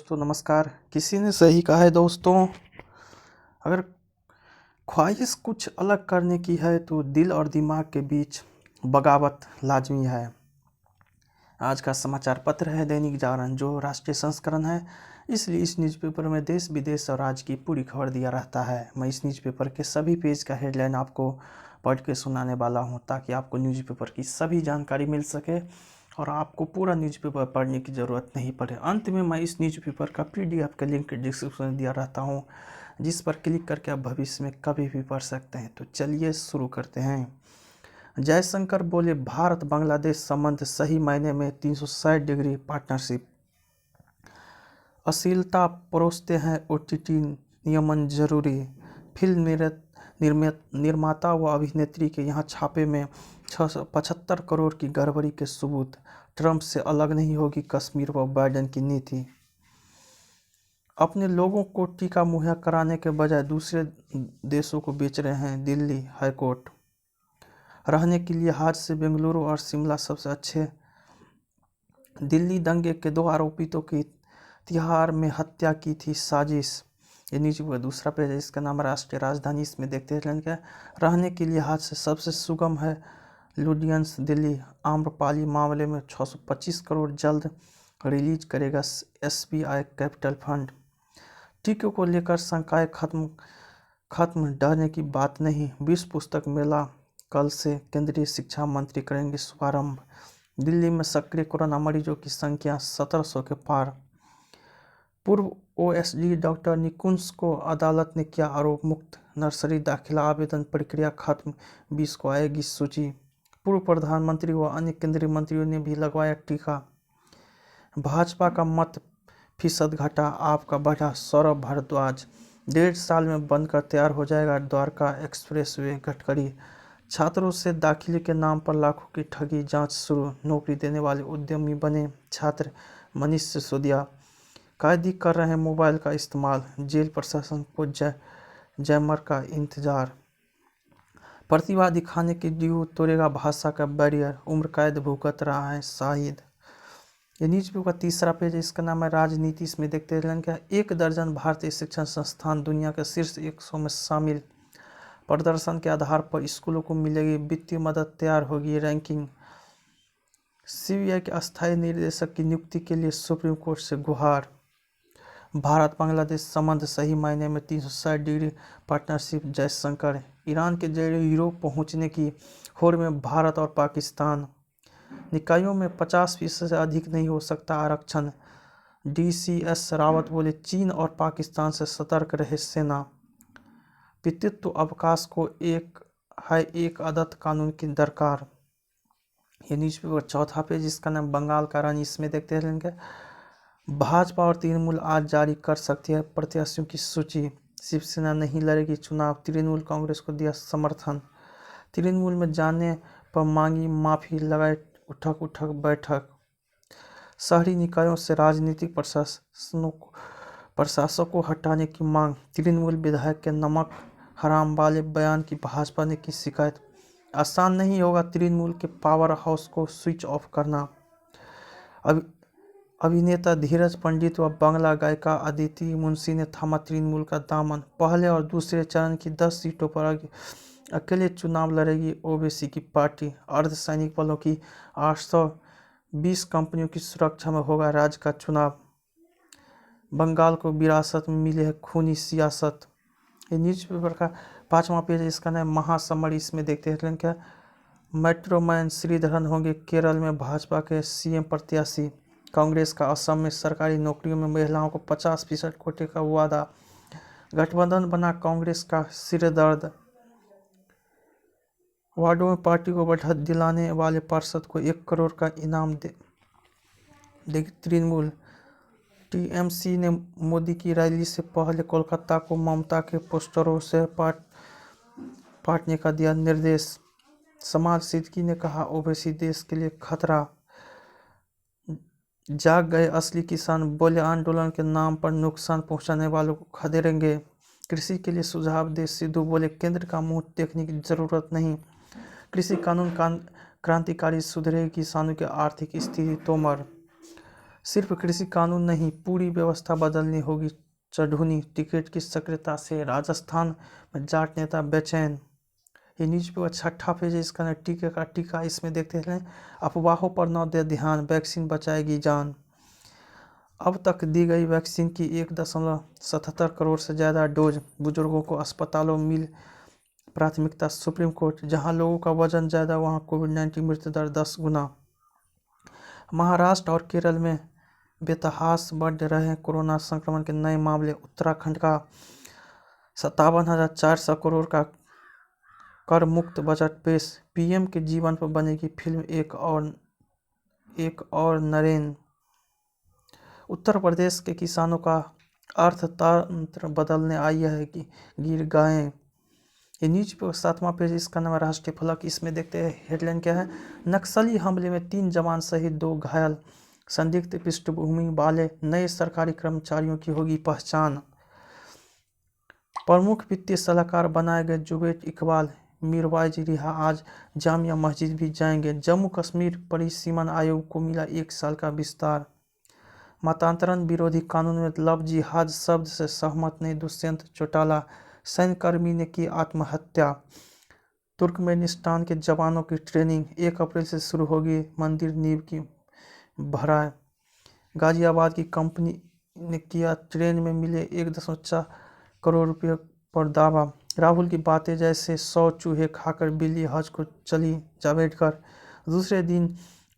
दोस्तों नमस्कार। किसी ने सही कहा है दोस्तों, अगर ख्वाहिश कुछ अलग करने की है तो दिल और दिमाग के बीच बगावत लाजमी है। आज का समाचार पत्र है दैनिक जागरण, जो राष्ट्रीय संस्करण है, इसलिए इस न्यूज़पेपर में देश विदेश और राज्य की पूरी खबर दिया रहता है। मैं इस न्यूज़पेपर के सभी पेज का हेडलाइन आपको पढ़ के सुनाने वाला हूँ, ताकि आपको न्यूज़पेपर की सभी जानकारी मिल सके और आपको पूरा न्यूज़पेपर पढ़ने की ज़रूरत नहीं पड़े। अंत में मैं इस न्यूज़पेपर का PDF का लिंक डिस्क्रिप्शन में दिया रहता हूँ, जिस पर क्लिक करके आप भविष्य में कभी भी पढ़ सकते हैं। तो चलिए शुरू करते हैं। जयशंकर बोले, भारत बांग्लादेश संबंध सही मायने में 360 डिग्री पार्टनरशिप। अश्लीलता परोसते हैं OTT नियमन जरूरी। फिल्म निर्माता व अभिनेत्री के यहाँ छापे में 675 करोड़ की गड़बड़ी के सबूत। ट्रंप से अलग नहीं होगी कश्मीर व बाइडेन की नीति। अपने लोगों को टीका मुहैया कराने के बजाय दूसरे देशों को बेच रहे हैं दिल्ली हाईकोर्ट। रहने के लिहाज से बेंगलुरु और शिमला सबसे अच्छे। दिल्ली दंगे के 2 आरोपितों की तिहाड़ में हत्या की थी साजिश। ये न्यूज़ का दूसरा पेज है, इसका नाम राष्ट्रीय राजधानी। इसमें देखते हैं क्या, रहने के लिहाज से सबसे सुगम है लुधियाना दिल्ली। आम्रपाली मामले में 625 करोड़ जल्द रिलीज करेगा SBI कैपिटल फंड। टीकों को लेकर शंकाएं खत्म, डरने की बात नहीं। विश्व पुस्तक मेला कल से केंद्रीय शिक्षा मंत्री करेंगे शुभारंभ। दिल्ली में सक्रिय कोरोना मरीजों की संख्या 1700 के पार। पूर्व OSD डॉक्टर निकुंज को अदालत ने किया आरोप मुक्त। नर्सरी दाखिला आवेदन प्रक्रिया खत्म, 20 को आएगी सूची। पूर्व प्रधानमंत्री व अन्य केंद्रीय मंत्रियों ने भी लगवाया टीका। भाजपा का मत फीसद घटा, आपका बढ़ा। सौरभ भारद्वाज, 1.5 साल में बनकर तैयार हो जाएगा द्वारका एक्सप्रेसवे। गडकरी, छात्रों से दाखिले के नाम पर लाखों की ठगी, जांच शुरू। नौकरी देने वाले उद्यमी बने छात्र। मनीष सिसोदिया, कैदी कर रहे हैं मोबाइल का इस्तेमाल। जेल प्रशासन को जैमर का इंतजार। प्रतिभा दिखाने की ड्यू तोड़ेगा भाषा का बैरियर। उम्र कैद भुगत रहा है शाहिद। ये न्यूज़पेपर का तीसरा पेज है, इसका नाम है राजनीति। इसमें देखते हैं क्या, 1 दर्जन भारतीय शिक्षण संस्थान दुनिया के शीर्ष 100 में शामिल। प्रदर्शन के आधार पर स्कूलों को मिलेगी वित्तीय मदद, तैयार होगी रैंकिंग। CBI के अस्थायी निदेशक की नियुक्ति के लिए सुप्रीम कोर्ट से गुहार। भारत बांग्लादेश संबंध सही मायने में 360 डिग्री पार्टनरशिप। जयशंकर, ईरान के जरिए यूरोप पहुंचने की होड़ में भारत और पाकिस्तान। निकायों में 50% से अधिक नहीं हो सकता आरक्षण। DCS रावत बोले, चीन और पाकिस्तान से सतर्क रहे सेना। पितृत्व अवकाश को एक आदत कानून की दरकार। ये न्यूज़पेपर चौथा पेज, इसका नाम बंगाल का रानी। इसमें देखते हैं क्या, भाजपा और तृणमूल आज जारी कर सकती है प्रत्याशियों की सूची। शिवसेना नहीं लड़ेगी चुनाव, तृणमूल कांग्रेस को दिया समर्थन। तृणमूल में जाने पर मांगी माफी, लगाए उठक बैठक। शहरी निकायों से राजनीतिक प्रशासकों को हटाने की मांग। तृणमूल विधायक के नमक हराम वाले बयान की भाजपा ने की शिकायत। आसान नहीं होगा तृणमूल के पावर हाउस को स्विच ऑफ करना। अभिनेता धीरज पंडित व बांग्ला गायिका अदिति मुंशी ने थामा तृणमूल का दामन। पहले और दूसरे चरण की 10 सीटों पर अकेले चुनाव लड़ेगी OBC की पार्टी। अर्धसैनिक बलों की 820 कंपनियों की सुरक्षा में होगा राज्य का चुनाव। बंगाल को विरासत में मिली है खूनी सियासत। ये न्यूज़पेपर का 5वां पेज है, इसका नाम महासमरी। इसमें देखते हैं क्या, मेट्रो मैन श्रीधरन होंगे केरल में भाजपा के CM प्रत्याशी। कांग्रेस का असम में सरकारी नौकरियों में महिलाओं को 50% कोटे का वादा। गठबंधन बना कांग्रेस का सिरदर्द। वार्डों में पार्टी को बढ़त दिलाने वाले पार्षद को 1 करोड़ का इनाम दे तृणमूल। TMC ने मोदी की रैली से पहले कोलकाता को ममता के पोस्टरों से पाटने का दिया निर्देश। समाज सिद्दीकी ने कहा, OBC देश के लिए खतरा। जाग गए असली किसान, बोले आंदोलन के नाम पर नुकसान पहुंचाने वालों को खदेड़ेंगे। कृषि के लिए सुझाव दे सिद्धू, बोले केंद्र का मुंह देखने की जरूरत नहीं। कृषि कानून क्रांतिकारी, सुधरेगी किसानों की आर्थिक स्थिति। तोमर, सिर्फ कृषि कानून नहीं, पूरी व्यवस्था बदलनी होगी। चढ़ूनी टिकट की सक्रियता से राजस्थान में जाट नेता बेचैन। ये न्यूज़पेपर छठा पेज है, इसका टीके का टीका। इसमें देखते हैं, अफवाहों पर न दे ध्यान, वैक्सीन बचाएगी जान। अब तक दी गई वैक्सीन की 1.77 करोड़ से ज़्यादा डोज। बुजुर्गों को अस्पतालों में मिल प्राथमिकता। सुप्रीम कोर्ट, जहां लोगों का वजन ज़्यादा वहां कोविड-19 मृत्यु दर 10 गुना। महाराष्ट्र और केरल में बेतहाश बढ़ रहे हैं कोरोना संक्रमण के नए मामले। उत्तराखंड का 57,400 करोड़ का कर मुक्त बजट पेश। पीएम के जीवन पर बनेगी फिल्म एक और नरेन। उत्तर प्रदेश के किसानों का अर्थतंत्र बदलने आई है कि गिर गायें। ये न्यूज पे 7वां पेज, इसका नाम है राष्ट्रीय फलक। इसमें देखते हैं हेडलाइन क्या है। नक्सली हमले में 3 जवान सहित 2 घायल। संदिग्ध पृष्ठभूमि वाले नए सरकारी कर्मचारियों की होगी पहचान। प्रमुख वित्तीय सलाहकार बनाए गए जुबैर इकबाल मीरवाइज रिहा, आज जामिया मस्जिद भी जाएंगे। जम्मू कश्मीर परिसीमन आयोग को मिला 1 साल का विस्तार। मतांतरण विरोधी कानून में लव जिहाद शब्द से सहमत नहीं, दुष्यंत चौटाला। सैन्यकर्मी ने की आत्महत्या। तुर्कमेनिस्तान के जवानों की ट्रेनिंग 1 अप्रैल से शुरू होगी। मंदिर नींव की भराए। गाजियाबाद की कंपनी ने किया ट्रेन में मिले 1.4 करोड़ रुपये पर दावा। राहुल की बातें जैसे 100 चूहे खाकर बिल्ली हज को चली, जावड़ेकर। दूसरे दिन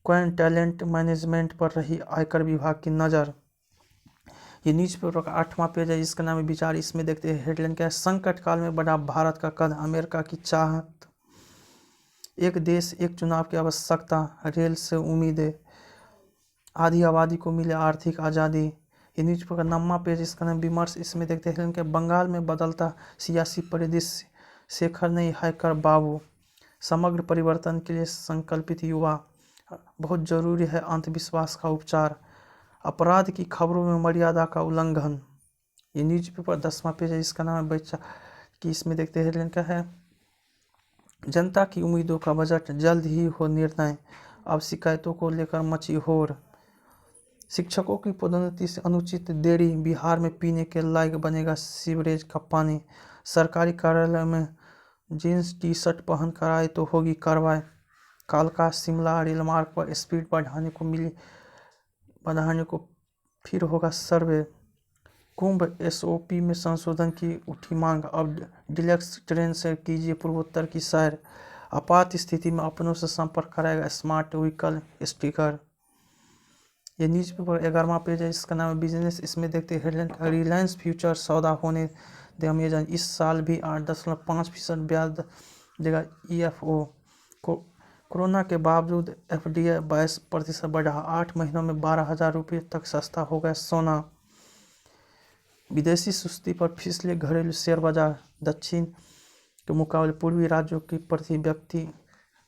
क्वाइन टैलेंट मैनेजमेंट पर रही आयकर विभाग की नज़र। ये न्यूज़पेपर का 8वां पेज है, जिसका नाम है विचार। इसमें देखते हैं हेडलाइन क्या है। संकट काल में बढ़ा भारत का कद, अमेरिका की चाहत। एक देश एक चुनाव की आवश्यकता, रेल से उम्मीदें। आधी आबादी को मिले आर्थिक आज़ादी। ये न्यूज़पेपर का 9वां पेज, इसका नाम विमर्श। इसमें देखते हैं कि बंगाल में बदलता सियासी परिदृश्य, शेखर नहीं हैकर बाबू। समग्र परिवर्तन के लिए संकल्पित युवा, बहुत जरूरी है अंधविश्वास का उपचार। अपराध की खबरों में मर्यादा का उल्लंघन। ये न्यूज़पेपर 10वां पेज है, इसका नाम है बच्चा कि। इसमें देखते हैं हेडलाइन क्या है। जनता की उम्मीदों का बजट, जल्द ही हो निर्णय, अब शिकायतों को लेकर मची होर। शिक्षकों की पदोन्नति से अनुचित देरी, बिहार में पीने के लायक बनेगा सीवरेज का पानी। सरकारी कार्यालय में जींस टी शर्ट पहन कर आए तो होगी कार्रवाई। कालका शिमला रेलमार्ग पर स्पीड बढ़ाने को फिर होगा सर्वे। कुंभ एसओपी में संशोधन की उठी मांग, अब डिलक्स ट्रेन से कीजिए पूर्वोत्तर की सैर। आपात स्थिति में अपनों से संपर्क कराएगा स्मार्ट व्हीकल स्टिकर। ये न्यूज़पेपर 11वां पेज है, इसका नाम है बिजनेस। इसमें देखते हैं हेडलाइन। रिलायंस फ्यूचर सौदा होने दे अमेजन, इस साल भी 8.5% ब्याज देगा ईएफओ को। कोरोना के बावजूद एफडीआई 22% बढ़ा, 8 महीनों में 12,000 रुपये तक सस्ता हो गया सोना। विदेशी सुस्ती पर फिसले घरेलू शेयर बाजार, दक्षिण के मुकाबले पूर्वी राज्यों की प्रति व्यक्ति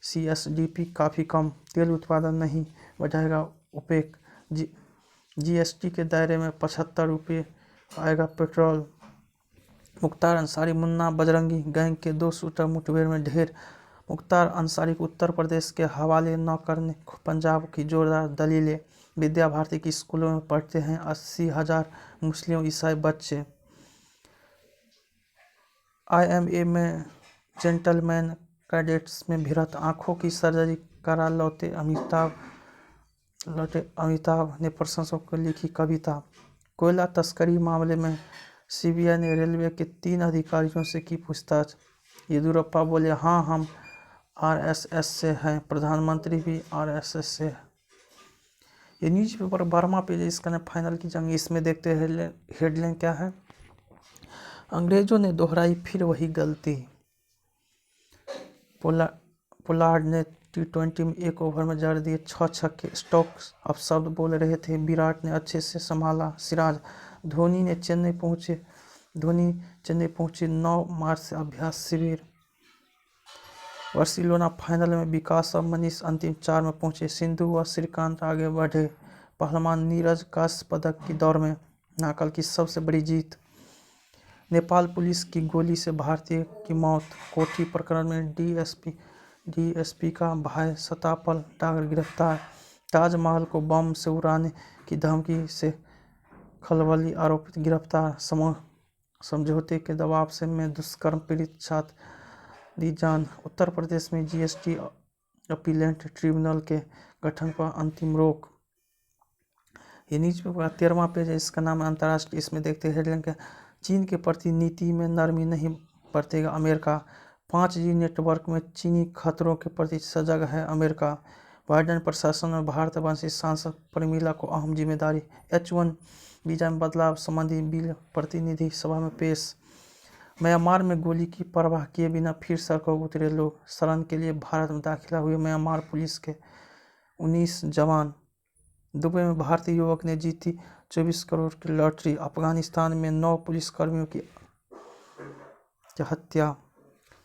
सीएसडीपी काफ़ी कम। तेल उत्पादन नहीं बढ़ाएगा ओपेक। जीएसटी के दायरे में 75 रुपये आएगा पेट्रोल। मुख्तार अंसारी मुन्ना बजरंगी गैंग के 2 शूटर मुठभेड़ में ढेर। मुख्तार अंसारी को उत्तर प्रदेश के हवाले न करने पंजाब की जोरदार दलीलें। विद्या भारती की स्कूलों में पढ़ते हैं 80,000 मुस्लिम ईसाई बच्चे। आईएमए में जेंटलमैन कैडेट्स में भिड़ंत, आंखों की सर्जरी करा लौटे अमिताभ ने प्रशंसकों को लिखी कविता। कोयला तस्करी मामले में सीबीआई ने रेलवे के 3 अधिकारियों से की पूछताछ। येदियुरप्पा बोले, हाँ हम आरएसएस से हैं, प्रधानमंत्री भी आरएसएस से है। ये न्यूज़पेपर 12वां पेज, इसका नाम फाइनल की जंग। इसमें देखते हैं हेडलाइन क्या है। अंग्रेजों ने दोहराई फिर वही गलती। पोलार्ड ने T20 में 1 ओवर में जड़ दिए 6 छक्के। स्टोक्स अब शब्द बोल रहे थे, विराट ने अच्छे से संभाला सिराज। धोनी चेन्नई पहुंचे 9 मार्च से अभ्यास शिविर। बार्सिलोना फाइनल में विकास और मनीष अंतिम 4 में पहुंचे। सिंधु व श्रीकांत आगे बढ़े। पहलवान नीरज कांस्य पदक की दौड़ में, नाकल की सबसे बड़ी जीत। नेपाल पुलिस की गोली से भारतीय की मौत। कोठी प्रकरण में डीएसपी का भाई सतापल डागर गिरफ्तार। ताजमहल को बम से उड़ाने की धमकी से खलबली आरोपित गिरफ्तार। समझौते के दबाव से में दुष्कर्म पीड़ित छात्र दी जान। उत्तर प्रदेश में जीएसटी अपीलेट ट्रिब्यूनल के गठन पर अंतिम रोक। ये न्यूज़पेपर का 13वां पेज है, इसका नाम है अंतर्राष्ट्रीय। इसमें देखते हैं हेडलाइन क्या, चीन के प्रति नीति में नरमी नहीं बरतेगा अमेरिका। 5G नेटवर्क में चीनी खतरों के प्रति सजग है अमेरिका। बाइडेन प्रशासन में भारतवंशी सांसद प्रमीला को अहम जिम्मेदारी। H1 वीजा में बदलाव संबंधी बिल प्रतिनिधि सभा में पेश। म्यांमार में गोली की परवाह किए बिना फिर सड़कों उतरे लोग। शरण के लिए भारत में दाखिला हुए म्यांमार पुलिस के 19 जवान। दुबई में भारतीय युवक ने जीती 24 करोड़ की लॉटरी। अफगानिस्तान में 9 पुलिसकर्मियों की हत्या।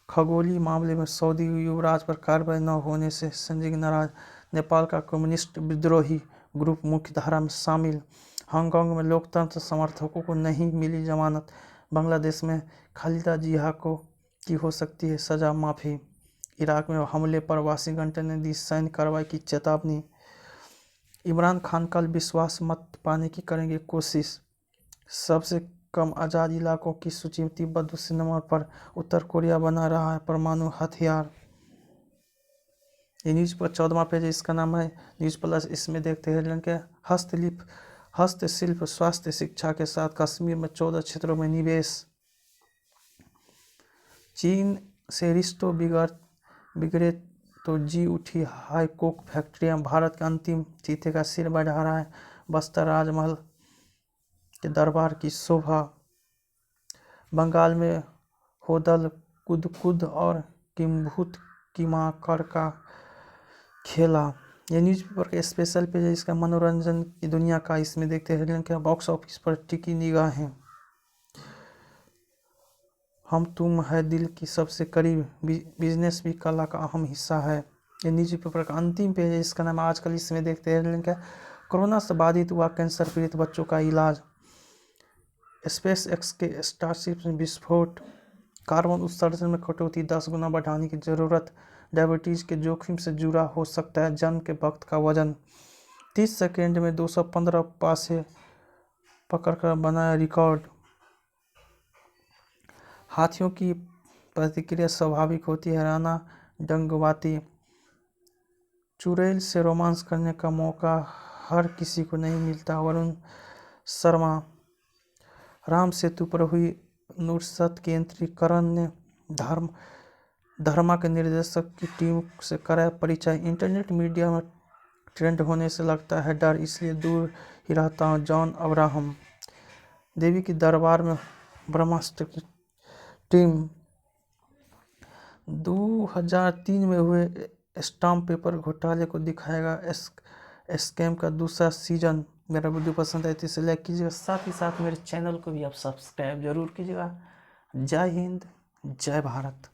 खगोलीय मामले में सऊदी युवराज पर कार्रवाई न होने से संदिग्ध नाराज। नेपाल का कम्युनिस्ट विद्रोही ग्रुप मुख्यधारा में शामिल। हांगकांग में लोकतंत्र समर्थकों को नहीं मिली जमानत। बांग्लादेश में खालिदा जिया की हो सकती है सजा माफ़ी। इराक में हमले पर वाशिंगटन ने दी सैन्य कार्रवाई की चेतावनी। इमरान खान कल विश्वास मत पाने की करेंगे कोशिश। सबसे कम आज़ाद इलाकों की सूची में तिब्बत दूसरे नंबर पर। उत्तर कोरिया बना रहा है परमाणु हथियार। ये न्यूज़ पर 14वां पेज है, इसका नाम है न्यूज़ प्लस। इसमें देखते हैं हेडलाइन क्या, हस्तशिल्प स्वास्थ्य शिक्षा के साथ कश्मीर में 14 क्षेत्रों में निवेश। चीन से रिश्तों बिगड़े तो जी उठी हाई कोक फैक्ट्रियां। भारत के अंतिम चीते का सिर बढ़ा रहा है बस्तर राजमहल के दरबार की शोभा। बंगाल में होदल कुदकुद और किम्भूत किमाकर का खेला। ये न्यूज़पेपर का स्पेशल पेज है, इसका मनोरंजन की दुनिया का। इसमें देखते हैं हेडलाइन क्या, बॉक्स ऑफिस पर टिकी निगाहें। हम तुम है दिल की सबसे करीब। बिजनेस भी कला का अहम हिस्सा है। ये न्यूज़पेपर का अंतिम पेज है, इसका नाम आजकल। इसमें देखते हैं हेडलाइन क्या, कोरोना से बाधित हुआ कैंसर पीड़ित बच्चों का इलाज। स्पेस एक्स के स्टारशिप में विस्फोट। कार्बन उत्सर्जन में कटौती 10 गुना बढ़ाने की जरूरत। डायबिटीज़ के जोखिम से जुड़ा हो सकता है जन्म के वक्त का वजन। 30 सेकेंड में 215 पासे पकड़कर बनाया रिकॉर्ड। हाथियों की प्रतिक्रिया स्वाभाविक होती है, राणा डंगवाती। चुड़ैल से रोमांस करने का मौका हर किसी को नहीं मिलता, वरुण शर्मा। राम सेतु पर हुई नुसरत की एंट्री। करण ने धर्मा के निर्देशक की टीम से कराया परिचय। इंटरनेट मीडिया में ट्रेंड होने से लगता है डर, इसलिए दूर ही रहता हूँ, जॉन अब्राहम। देवी के दरबार में ब्रह्मास्त्र की टीम। 2003 में हुए स्टाम्प पेपर घोटाले को दिखाएगा स्कैम का दूसरा सीजन। मेरा वीडियो पसंद आए तो इसे लाइक कीजिएगा, साथ ही साथ मेरे चैनल को भी आप सब्सक्राइब जरूर कीजिएगा। जय हिंद, जय भारत।